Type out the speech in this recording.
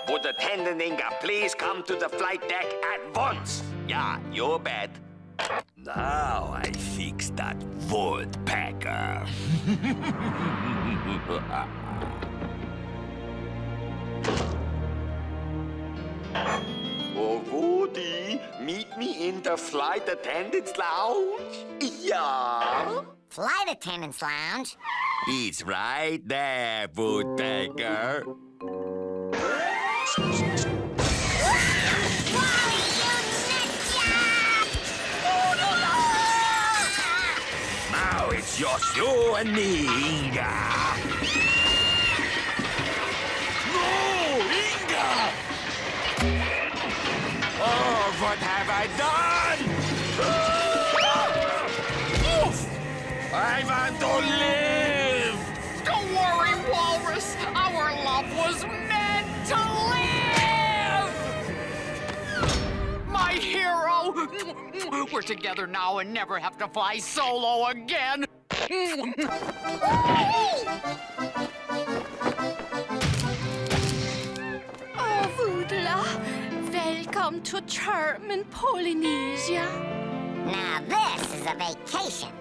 Would attendant Inga please come to the flight deck at once? Yeah, you bet. Now I fix that woodpecker. Oh, Woody, meet me in the flight attendant's lounge? Yeah. Flight attendant's lounge? It's right there, Woodpecker. Now it's just you and me, Inga. No, Inga! Oh, what have I done? Oof! I want to live! Don't worry, Walrus. Our love was meant to live! My hero! We're together now and never have to fly solo again. Oh, Woodla, welcome to charming Polynesia. Now this is a vacation.